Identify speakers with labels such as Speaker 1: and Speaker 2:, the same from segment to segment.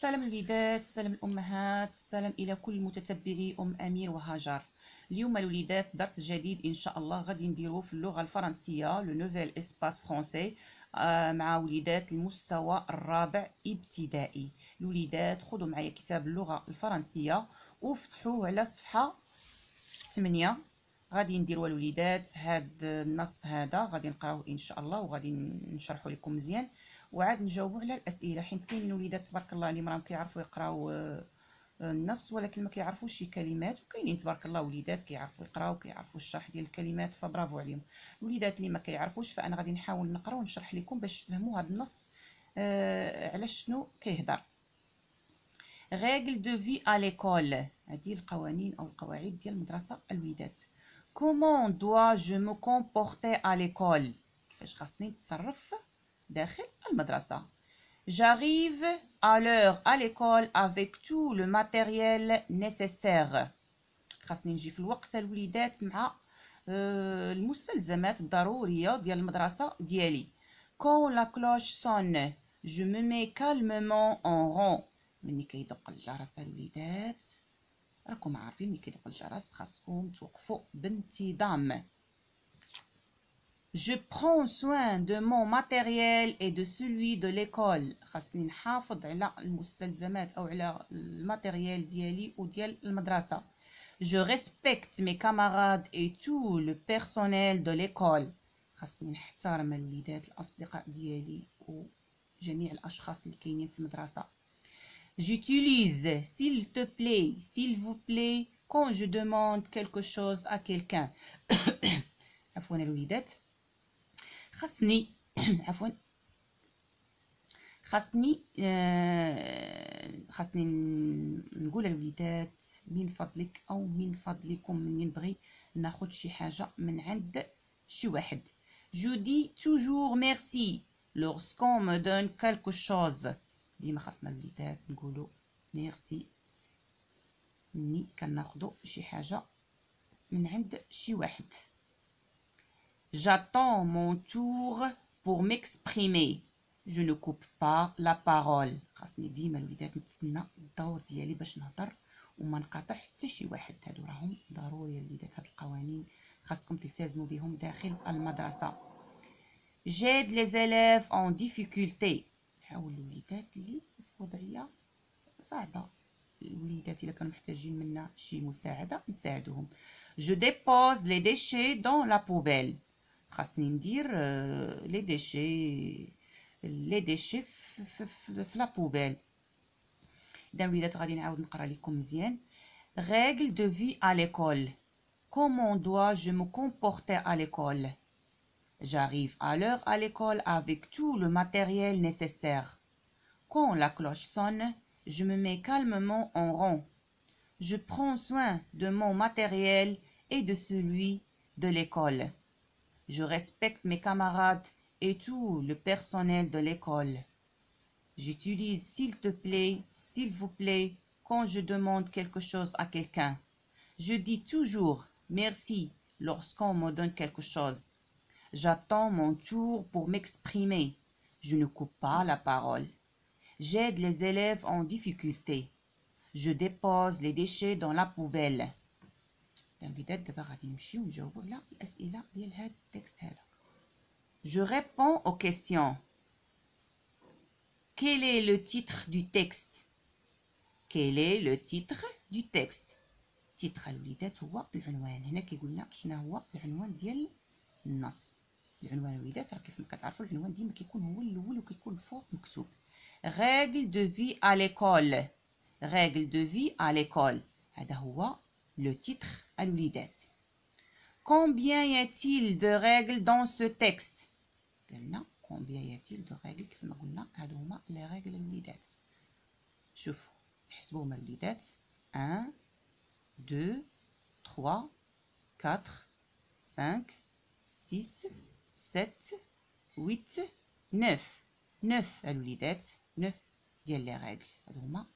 Speaker 1: سلام الوليدات، سلام الأمهات، سلام إلى كل متتبعي أمير وهاجر. اليوم الوليدات درس جديد إن شاء الله غادي نديروه في اللغة الفرنسية لو نوفيل إسباس فرونسي مع وليدات المستوى الرابع ابتدائي. الوليدات خذوا معايا كتاب اللغة الفرنسية وفتحوه على صفحة 8. غادي نديروا الوليدات هاد النص هذا غادي نقراوه ان شاء الله وغادي نشرحه لكم مزيان وعاد نجاوبوا على الاسئله، حيت كاينين الوليدات تبارك الله عليهم راهم كيعرفوا يقراو النص ولكن ما كيعرفوش شي كلمات، وكاينين تبارك الله وليدات كيعرفوا يقراو كيعرفوا الشرح ديال الكلمات، فبرافو عليهم. الوليدات اللي ما كيعرفوش فانا غادي نحاول نقرا ونشرح لكم باش تفهموا هذا النص على شنو كيهضر. Règles de vie à l'école. هذه القوانين أو القواعد ديال المدرسة الوليدات. Comment dois-je me comporter à l'école؟ كيفاش خاصني نتصرف داخل المدرسة. J'arrive à l'heure à l'école avec tout le matériel nécessaire. خاصني نجي في الوقت الوليدات مع المستلزمات الضرورية ديال المدرسة ديالي. Quand la cloche sonne, je me mets calmement en rang. مني كيدق الجرس الوليدات راكم عارفين ملي كيدق الجرس خاصكم توقفوا بانتظام. Je prends soin de mon matériel et de celui de l'école. خاصني نحافظ على المستلزمات او على الماتيريال ديالي وديال المدرسة. Je respecte mes camarades et tout le personnel de l'école. خاصني نحترم الوليدات الأصدقاء ديالي وجميع الأشخاص اللي كاينين في المدرسة. J'utilise s'il te plaît, s'il vous plaît, quand je demande quelque chose à quelqu'un. عفوا الوليدات خاصني نقول الوليدات من فضلك او من فضلكم من ينبغي ناخذ شي حاجه من عند شي واحد. Je dis toujours merci lorsqu'on me donne quelque chose. ديما خاصنا الوليدات نقولوا ميرسي ملي كناخذوا شي حاجه من عند شي واحد. J'attends mon tour pour m'exprimer. Je ne coupe pas la parole. خاصني ديما الوليدات نتسنى الدور ديالي باش نهضر وما نقاطع حتى شي واحد. هادو راهم ضروري الوليدات، هاد القوانين خاصكم تلتزموا بهم داخل المدرسه. J'aide les élèves en difficulté. نحاول الوليدات اللي في وضعيه صعبه، الوليدات الا كانوا محتاجين منا شي مساعده نساعدوهم. Je dépose les déchets dans la poubelle. خاصني ندير لي ديشي في لا بوبيل. اذا الوليدات غادي نعاود نقرا لكم مزيان. Règles de vie à l'école. Comment dois-je me comporter à l'école? J'arrive à l'heure à l'école avec tout le matériel nécessaire. Quand la cloche sonne, je me mets calmement en rang. Je prends soin de mon matériel et de celui de l'école. Je respecte mes camarades et tout le personnel de l'école. J'utilise s'il te plaît, s'il vous plaît, quand je demande quelque chose à quelqu'un. Je dis toujours merci lorsqu'on me donne quelque chose. J'attends mon tour pour m'exprimer. Je ne coupe pas la parole. J'aide les élèves en difficulté. Je dépose les déchets dans la poubelle. دابا غادي نمشيو نجاوبوا على الأسئلة ديال هاد التكست هذا. Je réponds aux questions. Quel est le titre du texte? Quel est le titre du texte? تيتر الوليدات هو العنوان. هنا كيقول لنا شنو هو العنوان ديال النص. العنوان الوليدات راه كيف ما كتعرفوا العنوان ديما كيكون هو الاول وكيكون الفوق مكتوب. Règles de vie à l'école. Règles de vie à l'école. هذا هو le titre الوليدات. Combien y a-t-il de règles dans ce texte? قلنا combien y a-t-il de règles كيف ما قلنا هادو هما لي ريغل الوليدات. شوفوا حسبوا هما الوليدات 1 2 3 4 5 6 7 8 9 9 الوليدات 9 ديال لي ريغل. هادو هما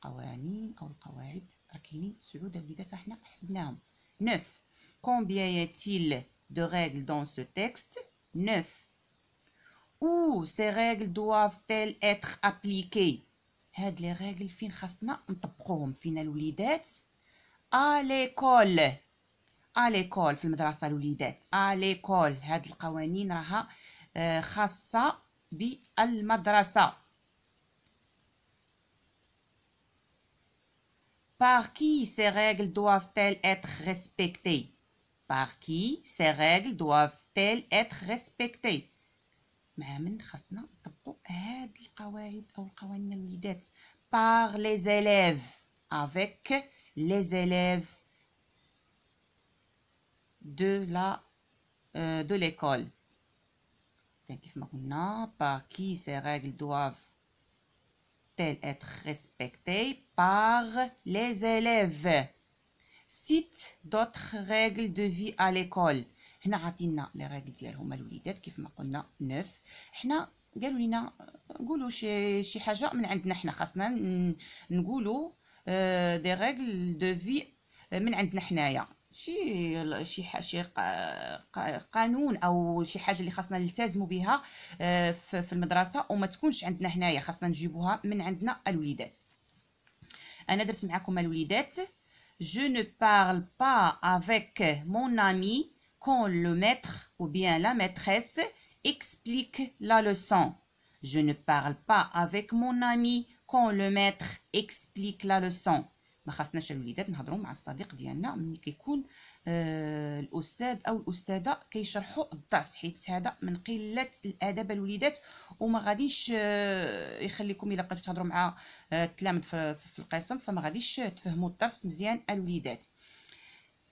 Speaker 1: قوانين او القواعد راه كاينين 9 الوليدات حنا حسبناهم 9. Combien y a-t-il de règles dans ce texte? 9. Où ces règles doivent-elles être appliquées? هاد لي ريغل فين خاصنا نطبقوهم؟ فينا الوليدات؟ اليكول، اليكول في المدرسه الوليدات، اليكول. هاد القوانين راها خاصه بالمدرسه. Par qui ces règles doivent-elles être respectées? Par qui ces règles doivent-elles être respectées? مع من خاصنا نطبقوا هاد القواعد او القوانين الوليدات؟ Par les élèves، avec les élèves de l'école. كيف ما قلنا par qui ces règles doivent-elles être respectées? Par les élèves. Cite d'autres règles de vie à l'école. هنا عطينا لي ريغل ديالهم الوليدات كيف ما قلنا 9. حنا قالوا لنا نقولوا شي حاجه من عندنا حنا، خاصنا نقولوا دي ريغل دو في من عندنا حنايا، شي قانون او شي حاجه اللي خاصنا نلتزموا بها في المدرسه وما تكونش عندنا حنايا، خاصنا نجيبوها من عندنا الوليدات. انا درت معكم الوليدات. Je ne parle pas avec mon ami quand le maître ou bien la maîtresse explique la leçon. Je ne parle pas avec mon ami quand le maître explique la leçon. ما خاصناش الوليدات نهضروا مع الصديق ديالنا ملي كيكون الاستاذ او الاستاذه كيشرحوا الدرس، حيت هذا من قله الادب الوليدات وما غاديش يخليكم الا بقيتوا تهضروا مع التلاميذ في القسم فما غاديش تفهموا الدرس مزيان الوليدات.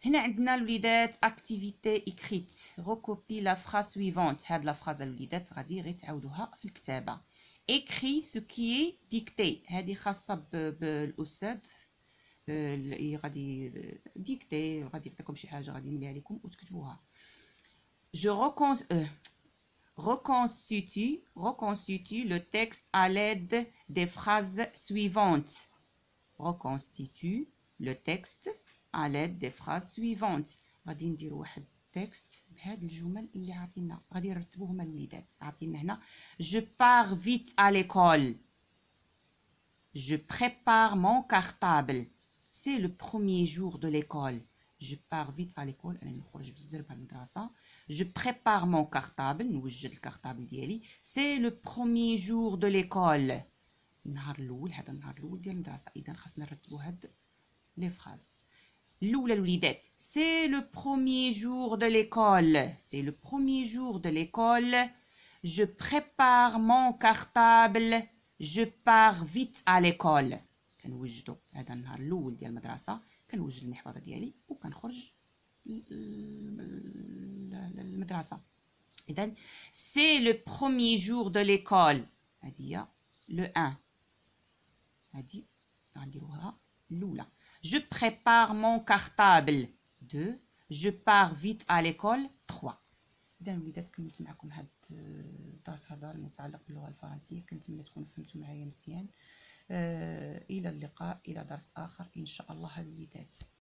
Speaker 1: هنا عندنا الوليدات اكتيفيتي اكريت، ريكوبي لا فراز سويفونت. هاد لا فراز الوليدات غادي غير تعاودوها في الكتابه. écrit ce qui est dicté، هذه خاصه بالاستاذ غادي ديكتي، غادي يعطيكم شي حاجه غادي يمليها لكم وتكتبوها. je reconstitue le texte à l'aide des phrases suivantes. reconstitue le texte à l'aide des phrases suivantes. غادي نديروا واحد تكست بهاد الجمل اللي عاطينا، غادي نرتبوهم الوليدات. عاطينا هنا je pars vite à l'école، je prépare mon cartable، c'est le premier jour de l'école. je pars vite à l'école، انا نخرج بالزربه المدرسه. je prépare mon cartable، نوجد الكارطابل ديالي. c'est le premier jour de l'école، النهار الاول، هذا النهار الاول ديال المدرسه. اذا خاصنا نرتبوا هاد لي فراز. الاولى الوليدات c'est le premier jour de l'école، c'est le premier jour de l'école. je prépare mon cartable، je pars vite à l'école. كنوجدوا هذا النهار الاول ديال المدرسه، كنوجد المحفظه ديالي وكنخرج المدرسه. اذا c'est le premier jour de l'école، هذه هي لو 1، هذه غنديروها الاولى. je prépare mon cartable 2، je pars vite à l'école 3. اذا وليدات كملت معكم هذا الدرس هذا المتعلق باللغه الفرنسيه، كنتمنى تكونوا فهمتوا معايا مزيان. الى اللقاء، الى درس اخر ان شاء الله الوليدات.